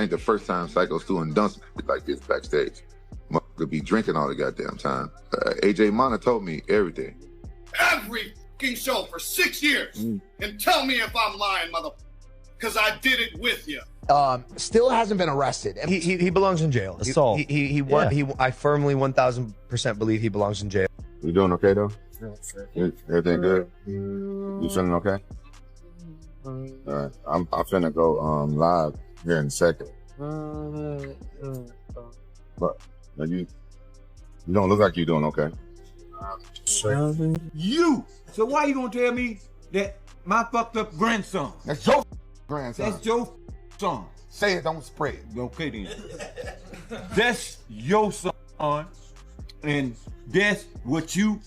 ain't the first time Syko Stu and done something like this backstage. Motherfucker be drinking all the goddamn time. AJ Mana told me everything. Every fucking show for 6 years. And tell me if I'm lying, motherfucker. Because I did it with you. Still hasn't been arrested. He belongs in jail. Assault. I firmly 1000% believe he belongs in jail. You doing okay though? Everything good? You feeling okay? Alright, I'm finna go live here in a second. But you don't look like you're doing okay. You! So why you gonna tell me that my fucked up grandson? That's your grandson. That's your son. Say it, don't spread. Okay then. That's your son, and that's what you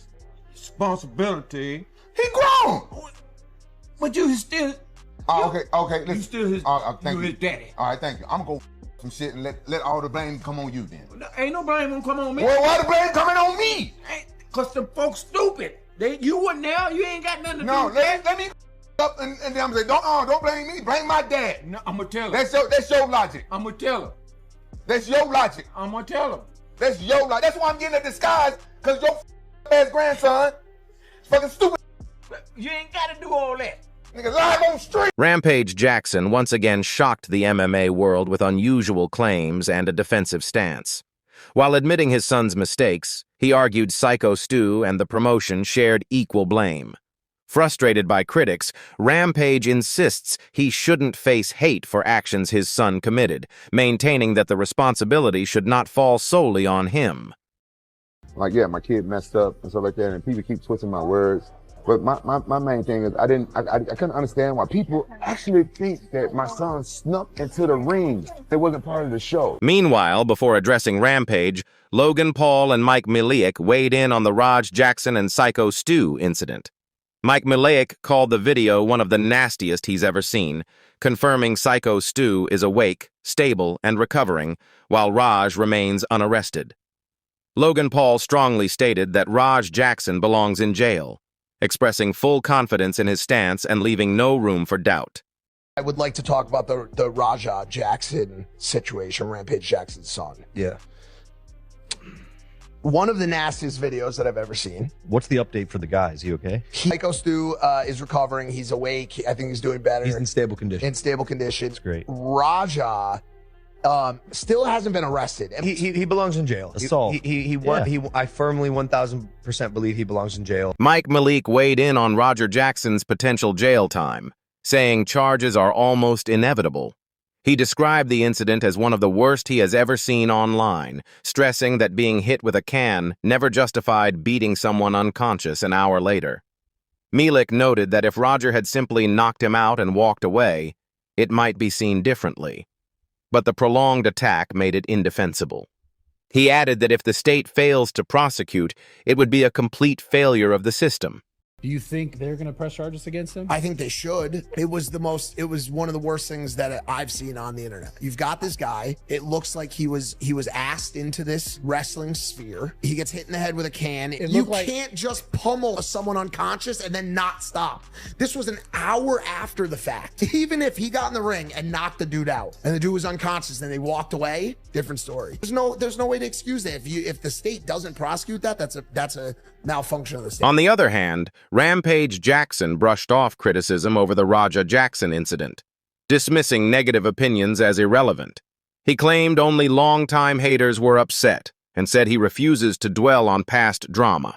responsibility. He grown. But you still. Okay. Listen. You still his. Thank you. His daddy. All right, thank you. I'm gonna go some shit and let all the blame come on you then. Ain't no blame gonna come on me. Well, why the blame coming on me? Cause the folks stupid. You were now. You ain't got nothing to do with that. Let me up and then I'm gonna say, don't blame me. Blame my dad. No, I'm gonna tell him. That's your logic. I'm gonna tell him. That's your logic. I'm gonna tell him. That's your logic. That's why I'm getting a disguise, cause your ass grandson is fucking stupid. You ain't gotta do all that. Nigga live on street. Rampage Jackson once again shocked the MMA world with unusual claims and a defensive stance. While admitting his son's mistakes, he argued Syko Stu and the promotion shared equal blame. Frustrated by critics, Rampage insists he shouldn't face hate for actions his son committed, maintaining that the responsibility should not fall solely on him. Like, yeah, my kid messed up and stuff like that, and people keep twisting my words. But my main thing is I couldn't understand why people actually think that my son snuck into the ring. That wasn't part of the show. Meanwhile, before addressing Rampage, Logan Paul and Mike Miliak weighed in on the Rampage Jackson and Syko Stu incident. Mike Miliak called the video one of the nastiest he's ever seen, confirming Syko Stu is awake, stable, and recovering, while Raj remains unarrested. Logan Paul strongly stated that Rampage Jackson belongs in jail, expressing full confidence in his stance and leaving no room for doubt. I would like to talk about the Rampage Jackson situation, Rampage Jackson's son. Yeah. One of the nastiest videos that I've ever seen. What's the update for the guy? Is he okay? Syko Stu is recovering. He's awake. I think he's doing better. He's in stable condition. In stable condition. That's great. Raja still hasn't been arrested. He belongs in jail. Assault. I firmly 1000% believe he belongs in jail. Mike Miliak weighed in on Rampage Jackson's potential jail time, saying charges are almost inevitable. He described the incident as one of the worst he has ever seen online, stressing that being hit with a can never justified beating someone unconscious an hour later. Miliak noted that if Roger had simply knocked him out and walked away, it might be seen differently. But the prolonged attack made it indefensible. He added that if the state fails to prosecute, it would be a complete failure of the system. Do you think they're going to press charges against him? I think they should. It was one of the worst things that I've seen on the internet. You've got this guy. It looks like he was asked into this wrestling sphere. He gets hit in the head with a can. You can't just pummel someone unconscious and then not stop. This was an hour after the fact. Even if he got in the ring and knocked the dude out and the dude was unconscious and they walked away, different story. There's no way to excuse that. If the state doesn't prosecute that, that's a malfunction of the state. On the other hand, Rampage Jackson brushed off criticism over the Rampage Jackson incident, dismissing negative opinions as irrelevant. He claimed only longtime haters were upset and said he refuses to dwell on past drama.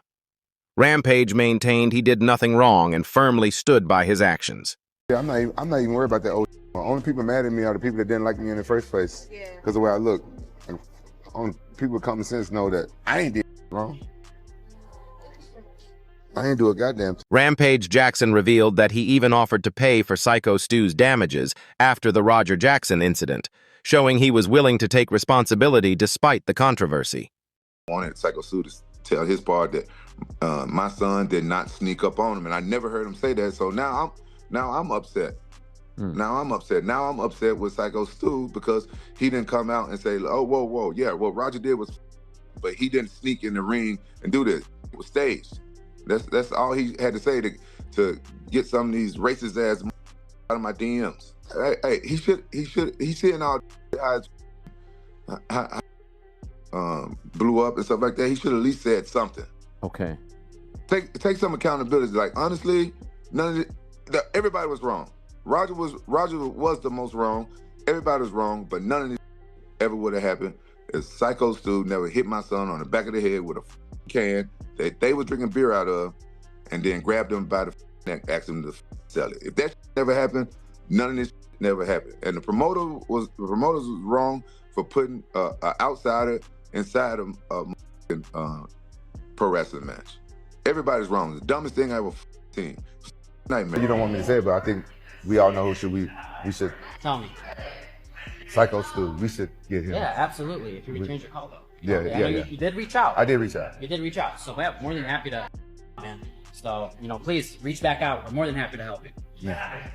Rampage maintained he did nothing wrong and firmly stood by his actions. Yeah, I'm not even worried about that old. The only people mad at me are the people that didn't like me in the first place. Yeah. Because of the way I look. And only people with common sense know that I ain't did wrong. I ain't do a goddamn thing. Rampage Jackson revealed that he even offered to pay for Syko Stu's damages after the Rampage Jackson incident, showing he was willing to take responsibility despite the controversy. I wanted Syko Stu to tell his part that my son did not sneak up on him, and I never heard him say that. So now I'm upset. Now I'm upset. Now I'm upset with Syko Stu because he didn't come out and say, "Oh, whoa, yeah, what Roger did was," but he didn't sneak in the ring and do this. It was staged. That's all he had to say to get some of these racist ass out of my DMs. Hey, he should. He's seeing all how blew up and stuff like that. He should at least said something. Okay. Take some accountability. Like honestly, everybody was wrong. Roger was the most wrong. Everybody was wrong, but none of this ever would have happened if Syko Stu never hit my son on the back of the head with a can that they was drinking beer out of, and then grabbed him by the neck, asked him to sell it. If that never happened, none of this never happened. And the promoters was wrong for putting an outsider inside a pro wrestling match. Everybody's wrong. The dumbest thing I ever seen. Nightmare. You don't want me to say it, but I think we all know who we should. Tell me. Syko Stu. We should get him. Yeah, absolutely. If you return your call, though. Yeah. You did reach out. I did reach out. You did reach out. So, yeah, more than happy to, man. So, please reach back out. We're more than happy to help you. Yeah.